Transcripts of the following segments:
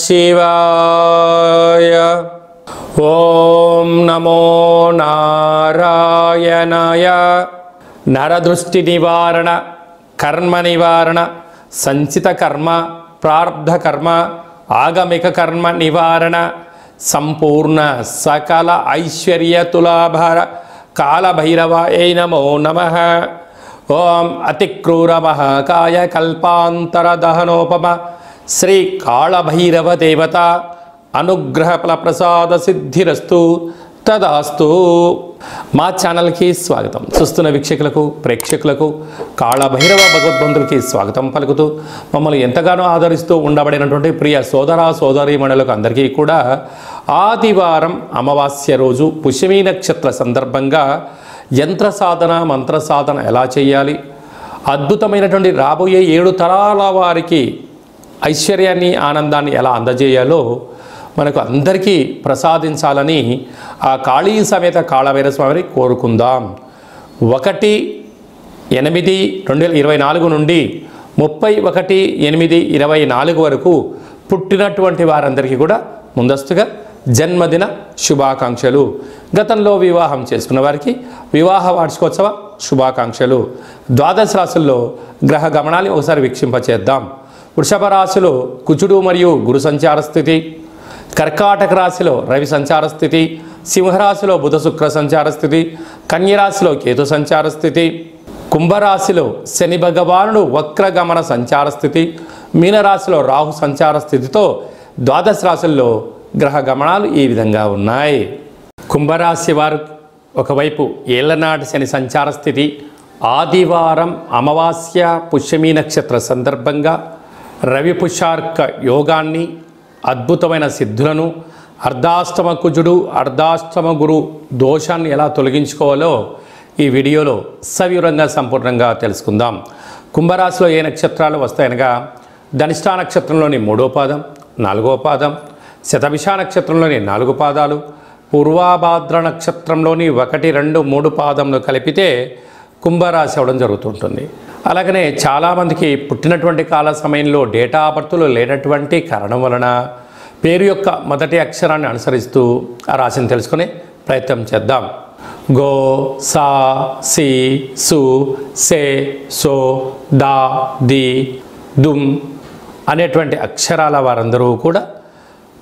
శివాయ. ఓం నమో నారాయణాయ. నరదృష్టి నివారణ, కర్మ నివారణ, సంచిత కర్మ, ప్రారబ్ధ కర్మ, ఆగమిక కర్మ నివారణ, సంపూర్ణ సకల ఐశ్వర్య తులాభార కాళభైరవాయ నమో నమః. ఓం అతిక్రూర మహాకాయ కల్పాంతర దహనోపమ శ్రీ కాళభైరవ దేవత అనుగ్రహ ఫలప్రసాద సిద్ధిరస్తు తదాస్తు. మా ఛానల్కి స్వాగతం. చూస్తున్న వీక్షకులకు, ప్రేక్షకులకు, కాళభైరవ భగవద్బంధులకి స్వాగతం పలుకుతూ మమ్మల్ని ఎంతగానో ఆదరిస్తూ ఉండబడినటువంటి ప్రియ సోదర సోదరీమణులకు అందరికీ కూడా ఆదివారం అమావాస్య రోజు పుష్యమీ నక్షత్ర సందర్భంగా యంత్ర సాధన, మంత్ర సాధన ఎలా చేయాలి, అద్భుతమైనటువంటి రాబోయే 7 తరాల వారికి ఐశ్వర్యాన్ని, ఆనందాన్ని ఎలా అందజేయాలో మనకు అందరికీ ప్రసాదించాలని ఆ కాళీ సమేత కాళభైరవ స్వామిని కోరుకుందాం. 1/8/2024 నుండి 31/8/24 వరకు పుట్టినటువంటి వారందరికీ కూడా ముందస్తుగా జన్మదిన శుభాకాంక్షలు. గతంలో వివాహం చేసుకున్న వారికి వివాహ వార్షికోత్సవ శుభాకాంక్షలు. ద్వాదశ రాశుల్లో గ్రహ గమనాన్ని ఒకసారి వీక్షింపచేద్దాం. వృషభ రాశిలో కుజుడు మరియు గురు సంచార స్థితి, కర్కాటక రాశిలో రవి సంచార స్థితి, సింహరాశిలో బుధ శుక్ర సంచార స్థితి, కన్యరాశిలో కేతు సంచార స్థితి, కుంభరాశిలో శని భగవానుడు వక్రగమన సంచార స్థితి, మీనరాశిలో రాహు సంచార స్థితితో ద్వాదశ రాశుల్లో గ్రహ గమనాలు ఈ విధంగా ఉన్నాయి. కుంభరాశి వారు ఒకవైపు ఏళ్లనాటి శని సంచార స్థితి, ఆదివారం అమావాస్య పుష్యమీ నక్షత్ర సందర్భంగా రవి పుష్యార్క యోగాన్ని, అద్భుతమైన సిద్ధులను, అర్ధాష్టమ కుజుడు అర్ధాష్టమ గురు దోషాన్ని ఎలా తొలగించుకోవాలో ఈ వీడియోలో సవివరంగా సంపూర్ణంగా తెలుసుకుందాం. కుంభరాశిలో ఏ నక్షత్రాలు వస్తాయనగా ధనిష్టా నక్షత్రంలోని 3వ పాదం, 4వ పాదం, శతభిష నక్షత్రంలోని 4 పాదాలు, పూర్వాభాద్ర నక్షత్రంలోని 1, 2, 3 పాదములు కలిపితే కుంభరాశి అవ్వడం జరుగుతుంటుంది. అలాగనే చాలామందికి పుట్టినటువంటి కాల సమయంలో డేటా బర్త్లో లేనటువంటి కారణం వలన పేరు యొక్క మొదటి అక్షరాన్ని అనుసరిస్తూ ఆ రాశిని తెలుసుకునే ప్రయత్నం చేద్దాం. గో, సా, సి, సు, సే, సో, దా, ది, దుమ్ అనేటువంటి అక్షరాల వారందరూ కూడా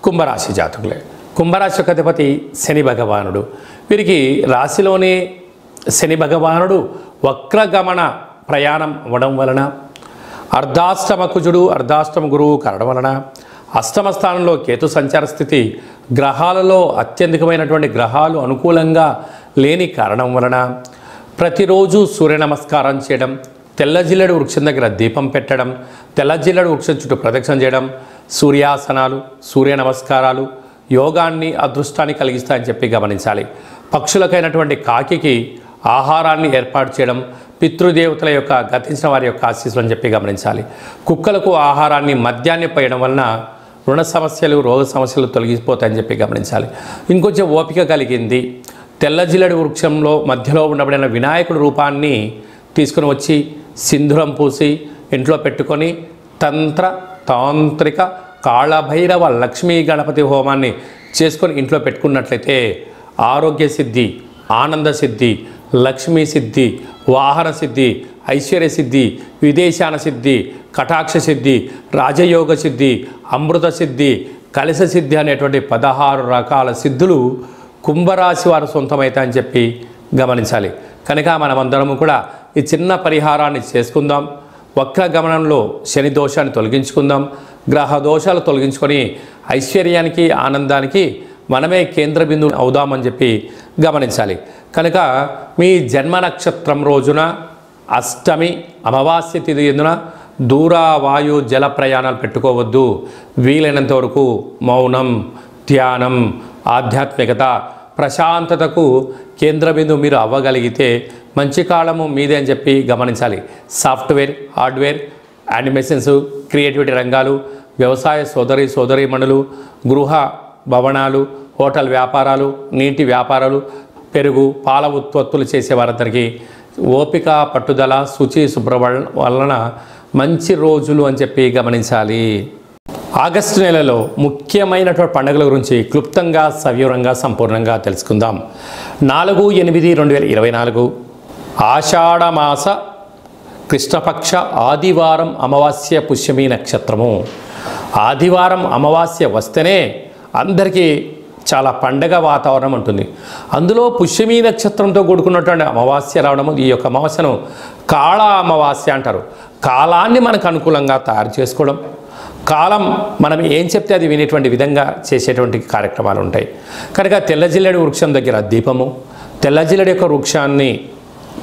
కుంభరాశి జాతకులే. కుంభరాశి యొక్క అధిపతి శని భగవానుడు. వీరికి రాశిలోనే శని భగవానుడు వక్రగమన ప్రయాణం అవ్వడం వలన, అర్ధాష్టమ కుజుడు అర్ధాష్టమ గురువు కావడం వలన, అష్టమ స్థానంలో కేతు సంచార స్థితి, గ్రహాలలో అత్యధికమైనటువంటి గ్రహాలు అనుకూలంగా లేని కారణం వలన ప్రతిరోజు సూర్య నమస్కారం చేయడం, తెల్ల జిల్లెడు వృక్షం దగ్గర దీపం పెట్టడం, తెల్ల జిల్లెడు వృక్షం చుట్టూ ప్రదక్షిణ చేయడం, సూర్యాసనాలు, సూర్య నమస్కారాలు యోగాన్ని, అదృష్టాన్ని కలిగిస్తాయని చెప్పి గమనించాలి. పక్షులకైనటువంటి కాకికి ఆహారాన్ని ఏర్పాటు చేయడం పితృదేవతల యొక్క గతించిన వారి యొక్క ఆశీస్సులు అని చెప్పి గమనించాలి. కుక్కలకు ఆహారాన్ని, మద్యాన్ని పోయడం వలన రుణ సమస్యలు, రోగ సమస్యలు తొలగిపోతాయని చెప్పి గమనించాలి. ఇంకొంచెం ఓపిక కలిగింది, తెల్ల జిల్లెడు వృక్షంలో మధ్యలో ఉండబడిన వినాయకుడి రూపాన్ని తీసుకుని వచ్చి సింధూరం పూసి ఇంట్లో పెట్టుకొని తాంత్రిక కాళభైరవ లక్ష్మీ గణపతి హోమాన్ని చేసుకొని ఇంట్లో పెట్టుకున్నట్లయితే ఆరోగ్య సిద్ధి, ఆనంద సిద్ధి, లక్ష్మీ సిద్ధి, వాహన సిద్ధి, ఐశ్వర్య సిద్ధి, విదేశాన సిద్ధి, కటాక్ష సిద్ధి, రాజయోగ సిద్ధి, అమృత సిద్ధి, కలశ సిద్ధి అనేటువంటి 16 రకాల సిద్ధులు కుంభరాశి వారు సొంతమవుతాయని చెప్పి గమనించాలి. కనుక మనమందరము కూడా ఈ చిన్న పరిహారాన్ని చేసుకుందాం. వక్ర గమనంలో శని దోషాన్ని తొలగించుకుందాం. గ్రహ దోషాలు తొలగించుకొని ఐశ్వర్యానికి, ఆనందానికి మనమే కేంద్ర బిందువు అవుదామని చెప్పి గమనించాలి. కనుక మీ జన్మ నక్షత్రం రోజున అష్టమి అమావాస్య తిథి ఎందున దూర వాయు జల ప్రయాణాలు పెట్టుకోవద్దు. వీలైనంత వరకు మౌనం, ధ్యానం, ఆధ్యాత్మికత, ప్రశాంతతకు కేంద్ర బిందువు మీరు అవ్వగలిగితే మంచి కాలము మీదే అని చెప్పి గమనించాలి. సాఫ్ట్వేర్, హార్డ్వేర్, యానిమేషన్స్, క్రియేటివిటీ రంగాలు, వ్యవసాయ సోదరీమణులు, గృహ భవనాలు, హోటల్ వ్యాపారాలు, నీటి వ్యాపారాలు, పెరుగు, పాల ఉత్పత్తులు చేసే వారందరికీ ఓపిక, పట్టుదల, శుచి, శుభ్ర వలన మంచి రోజులు అని చెప్పి గమనించాలి. ఆగస్టు నెలలో ముఖ్యమైనటువంటి పండుగల గురించి క్లుప్తంగా సవివరంగా సంపూర్ణంగా తెలుసుకుందాం. 4/8/2024 ఆషాఢమాస కృష్ణపక్ష ఆదివారం అమావాస్య పుష్యమి నక్షత్రము. ఆదివారం అమావాస్య వస్తేనే అందరికీ చాలా పండగ వాతావరణం ఉంటుంది. అందులో పుష్యమి నక్షత్రంతో కూడుకున్నటువంటి అమావాస్య రావడము, ఈ యొక్క అమావాస్యను కాళ అమావాస్య అంటారు. కాలాన్ని మనకు అనుకూలంగా తయారు చేసుకోవడం, కాలం మనం ఏం చెప్తే అది వినేటువంటి విధంగా చేసేటువంటి కార్యక్రమాలు ఉంటాయి. కనుక తెల్ల జిల్లేడు వృక్షం దగ్గర దీపము, తెల్ల జిల్లేడు యొక్క వృక్షాన్ని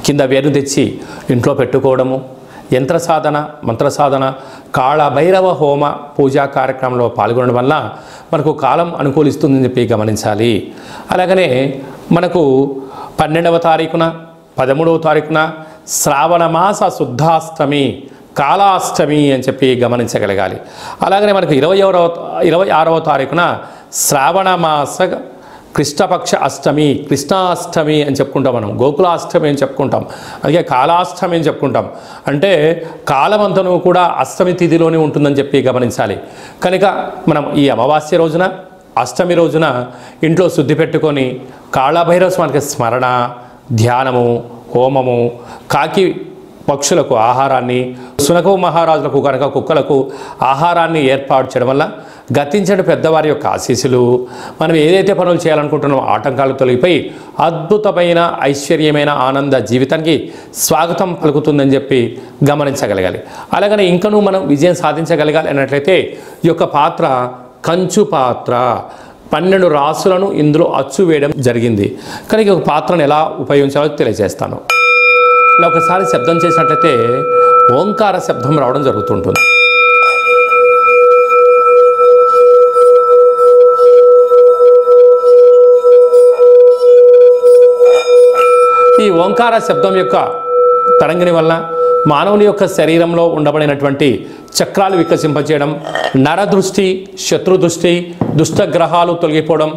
కింద వేరు తెచ్చి ఇంట్లో పెట్టుకోవడము, యంత్ర సాధన, మంత్ర సాధన, కాళభైరవ హోమ పూజా కార్యక్రమంలో పాల్గొనడం వల్ల మనకు కాలం అనుకూలిస్తుందని చెప్పి గమనించాలి. అలాగనే మనకు 12వ తారీఖున 13వ తారీఖున శ్రావణ మాస శుద్ధాష్టమి కాళాష్టమి అని చెప్పి గమనించగలగాలి. అలాగనే మనకు 26వ తారీఖున శ్రావణ మాస కృష్ణపక్ష అష్టమి, కృష్ణాష్టమి అని చెప్పుకుంటాం. మనం గోకులాష్టమి అని చెప్పుకుంటాం, అలాగే కాళాష్టమి అని చెప్పుకుంటాం. అంటే కాలమంతను కూడా అష్టమి తిథిలోనే ఉంటుందని చెప్పి గమనించాలి. కనుక మనం ఈ అమావాస్య రోజున, అష్టమి రోజున ఇంట్లో శుద్ధి పెట్టుకొని కాళభైరవ స్వామికి స్మరణ, ధ్యానము, హోమము, కాకి పక్షులకు ఆహారాన్ని, సునక మహారాజులకు కనుక కుక్కలకు ఆహారాన్ని ఏర్పాటు చేయడం వల్ల గతించిన పెద్దవారి యొక్క ఆశీస్సులు, మనం ఏదైతే పనులు చేయాలనుకుంటున్నామో ఆటంకాలు తొలగిపోయి అద్భుతమైన ఐశ్వర్యమైన ఆనంద జీవితానికి స్వాగతం పలుకుతుందని చెప్పి గమనించగలగాలి. అలాగనే ఇంకనూ మనం విజయం సాధించగలగాలి అన్నట్లయితే ఈ యొక్క పాత్ర కంచు పాత్ర, 12 రాసులను ఇందులో అచ్చు వేయడం జరిగింది. కానీ ఈ పాత్రను ఎలా ఉపయోగించాలో తెలియజేస్తాను. ఇలా ఒకసారి శబ్దం చేసినట్లయితే ఓంకార శబ్దం రావడం జరుగుతుంటుంది. ఈ ఓంకార శబ్దం యొక్క తరంగిణి వల్ల మానవుని యొక్క శరీరంలో ఉండబడినటువంటి చక్రాలు వికసింపచేయడం, నరదృష్టి, శత్రుదృష్టి, దుష్టగ్రహాలు తొలగిపోవడం,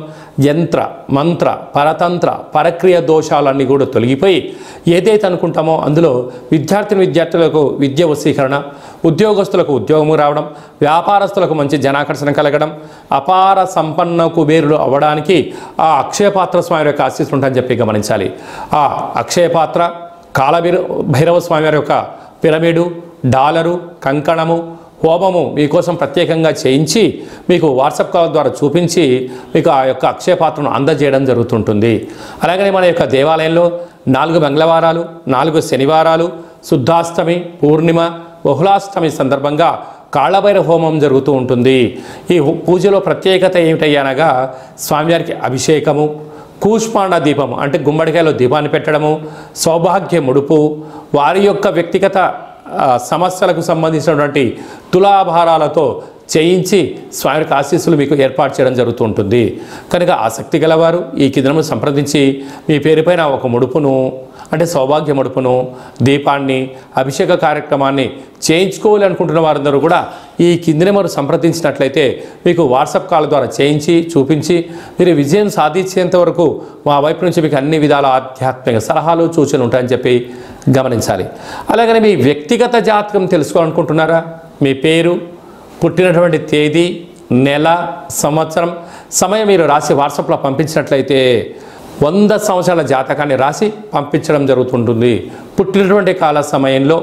యంత్ర మంత్ర పరతంత్ర పరక్రియ దోషాలన్నీ కూడా తొలగిపోయి ఏదైతే అనుకుంటామో అందులో విద్యార్థులకు విద్య వశీకరణ, ఉద్యోగస్తులకు ఉద్యోగము రావడం, వ్యాపారస్తులకు మంచి జనాకర్షణ కలగడం, అపార సంపన్న కుబేరులు అవ్వడానికి ఆ అక్షయపాత్ర స్వామి యొక్క ఆశీస్సులు ఉంటాయని చెప్పి గమనించాలి. ఆ అక్షయపాత్ర, కాళభైరవ స్వామి వారి యొక్క పిరమిడు, డాలరు, కంకణము, హోమము మీకోసం ప్రత్యేకంగా చేయించి మీకు వాట్సాప్ కాల్ ద్వారా చూపించి మీకు ఆ యొక్క అక్షయపాత్రను అందజేయడం జరుగుతుంటుంది. అలాగనే మన యొక్క దేవాలయంలో 4 మంగళవారాలు, 4 శనివారాలు, శుద్ధాష్టమి, పూర్ణిమ, బహుళాష్టమి సందర్భంగా కాళభైరవ హోమం జరుగుతూ ఉంటుంది. ఈ పూజలో ప్రత్యేకత ఏమిటయ్యనగా స్వామివారికి అభిషేకము, కూష్మాండ దీపము అంటే గుమ్మడికాయలో దీపాన్ని పెట్టడము, సౌభాగ్య ముడుపు, వారి యొక్క వ్యక్తిగత సమస్యలకు సంబంధించినటువంటి తులాభారాలతో చేయించి స్వామి ఆశీస్సులు మీకు ఏర్పాటు చేయడం జరుగుతుంటుంది. కనుక ఆసక్తి గలవారు ఈ కిందను సంప్రదించి మీ పేరుపైన ఒక ముడుపును అంటే సౌభాగ్య ముడుపును, దీపాన్ని, అభిషేక కార్యక్రమాన్ని చేయించుకోవాలి అనుకుంటున్న వారందరూ కూడా ఈ కింది నెంబరు సంప్రదించినట్లయితే మీకు వాట్సాప్ కాల్ ద్వారా చేయించి చూపించి మీరు విజయం సాధించేంత వరకు మా వైపు నుంచి మీకు అన్ని విధాల ఆధ్యాత్మిక సలహాలు సూచనలు ఉంటాయని చెప్పి గమనించాలి. అలాగనే మీ వ్యక్తిగత జాతకం తెలుసుకోవాలనుకుంటున్నారా? మీ పేరు, పుట్టినటువంటి తేదీ, నెల, సంవత్సరం, సమయం మీరు రాసి వాట్సాప్లో పంపించినట్లయితే 100 సంవత్సరాల జాతకాన్ని రాసి పంపించడం జరుగుతుంటుంది. పుట్టినటువంటి కాల సమయంలో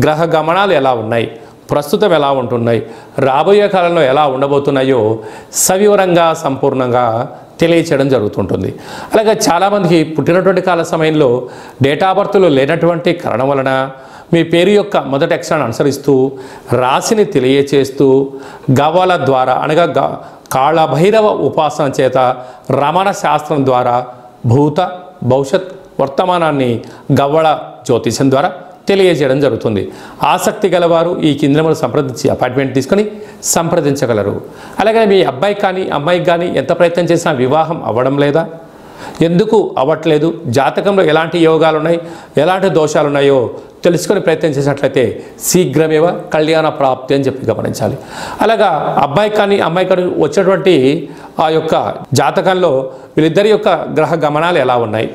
గ్రహ గమనాలు ఎలా ఉన్నాయి, ప్రస్తుతం ఎలా ఉంటున్నాయి, రాబోయే కాలంలో ఎలా ఉండబోతున్నాయో సవివరంగా సంపూర్ణంగా తెలియచేయడం జరుగుతుంటుంది. అలాగే చాలామందికి పుట్టినటువంటి కాల సమయంలో డేటా బర్త్లో లేనటువంటి కారణం వలన మీ పేరు యొక్క మొదటి అక్షరాన్ని అనుసరిస్తూ రాశిని తెలియచేస్తూ గవ్వల ద్వారా అనగా కాళభైరవ ఉపాసన చేత రమణ శాస్త్రం ద్వారా భూత భవిష్యత్ వర్తమానాన్ని గవ్వల జ్యోతిషం ద్వారా తెలియజేయడం జరుగుతుంది. ఆసక్తి గలవారు ఈ కిందములు సంప్రదించి అపాయింట్మెంట్ తీసుకొని సంప్రదించగలరు. అలాగే మీ అబ్బాయికి కానీ అమ్మాయికి కానీ ఎంత ప్రయత్నం చేసినా వివాహం అవ్వడం లేదా, ఎందుకు అవ్వట్లేదు, జాతకంలో ఎలాంటి యోగాలు ఉన్నాయి, ఎలాంటి దోషాలు ఉన్నాయో తెలుసుకొని ప్రయత్నం చేసినట్లయితే శీఘ్రమేవ కళ్యాణ ప్రాప్తి అని చెప్పి గమనించాలి. అలాగా అబ్బాయికి కానీ అమ్మాయికి కానీ వచ్చినటువంటి ఆ యొక్క జాతకంలో వీళ్ళిద్దరి యొక్క గ్రహ గమనాలు ఎలా ఉన్నాయి,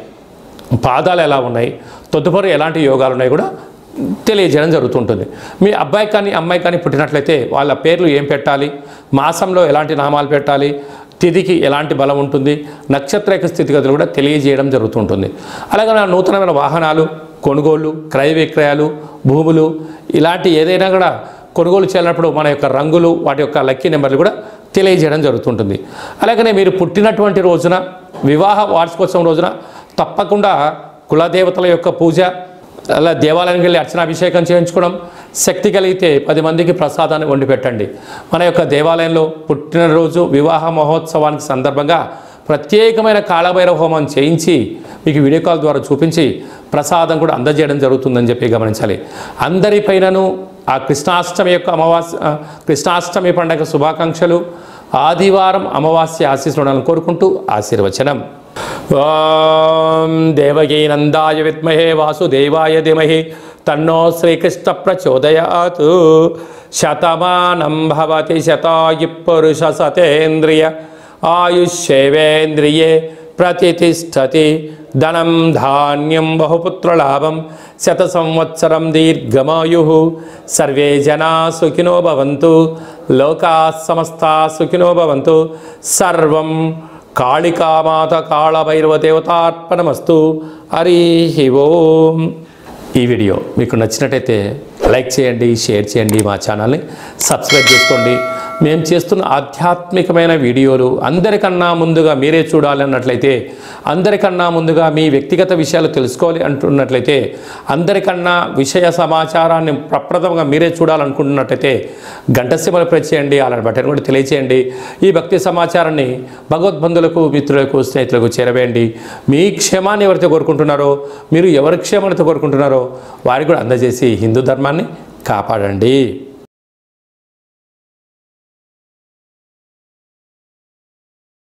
పాదాలు ఎలా ఉన్నాయి, తదుపరి ఎలాంటి యోగాలు ఉన్నాయి కూడా తెలియజేయడం జరుగుతుంటుంది. మీ అబ్బాయి కానీ అమ్మాయి కానీ పుట్టినట్లయితే వాళ్ళ పేర్లు ఏం పెట్టాలి, మాసంలో ఎలాంటి నామాలు పెట్టాలి, తిథికి ఎలాంటి బలం ఉంటుంది, నక్షత్ర యొక్క స్థితిగతులు కూడా తెలియజేయడం జరుగుతుంటుంది. అలాగే నూతనమైన వాహనాలు కొనుగోళ్ళు, క్రయ విక్రయాలు, భూములు ఇలాంటి ఏదైనా కూడా కొనుగోలు చేయాలన్నప్పుడు మన యొక్క రంగులు, వాటి యొక్క లక్కీ నెంబర్లు కూడా తెలియజేయడం జరుగుతుంటుంది. అలాగనే మీరు పుట్టినటువంటి రోజున, వివాహ వార్షికోత్సవం రోజున తప్పకుండా కులదేవతల యొక్క పూజ, అలా దేవాలయానికి వెళ్ళి అర్చనాభిషేకం చేయించుకోవడం, శక్తి కలిగితే 10 మందికి ప్రసాదాన్ని వండి పెట్టండి. మన యొక్క దేవాలయంలో పుట్టినరోజు వివాహ మహోత్సవానికి సందర్భంగా ప్రత్యేకమైన కాళభైరవ హోమం చేయించి మీకు వీడియో కాల్ ద్వారా చూపించి ప్రసాదం కూడా అందజేయడం జరుగుతుందని చెప్పి గమనించాలి. అందరిపైనను ఆ కృష్ణాష్టమి యొక్క కృష్ణాష్టమి పండుగ శుభాకాంక్షలు, ఆదివారం అమావాస్య ఆశీస్సులను కోరుకుంటూ ఆశీర్వచనం. ఓం దేవకీ నందాయ విద్మహే వాసుదేవాయ ధీమహి తన్నో శ్రీకృష్ణ ప్రచోదయాత్. శతమానం భవతి శతాయు పురుష సతేంద్రియ ఆయుష్యేవేంద్రియే ప్రతిష్టతి. ధనం ధాన్యం బహుపుత్రలాభం శత సంవత్సరం దీర్ఘమాయు. సర్వే జనా సుఖినో భవంతు, లోకా సమస్తా సుఖినో భవంతు. సర్వం కాళికామాత కాళభైరవ దేవతార్పణమస్తు. హరి ఓం. ఈ వీడియో మీకు నచ్చినట్టయితే లైక్ చేయండి, షేర్ చేయండి, మా ఛానల్ని సబ్స్క్రైబ్ చేసుకోండి. మేము చేస్తున్న ఆధ్యాత్మికమైన వీడియోలు అందరికన్నా ముందుగా మీరే చూడాలి అన్నట్లయితే, అందరికన్నా ముందుగా మీ వ్యక్తిగత విషయాలు తెలుసుకోవాలి అంటున్నట్లయితే, అందరికన్నా విషయ సమాచారాన్ని ప్రప్రథమంగా మీరే చూడాలనుకుంటున్నట్లయితే గంట సింబల్ ప్రెస్ చేయండి, అలాంటి బటన్ కూడా తెలియచేయండి. ఈ భక్తి సమాచారాన్ని భగవద్బంధులకు, మిత్రులకు, స్నేహితులకు చేరవేయండి. మీ క్షేమాన్ని ఎవరైతే కోరుకుంటున్నారో, మీరు ఎవరి క్షేమాన్ని కోరుకుంటున్నారో వారికి కూడా అందజేసి హిందూ ధర్మాన్ని కాపాడండి.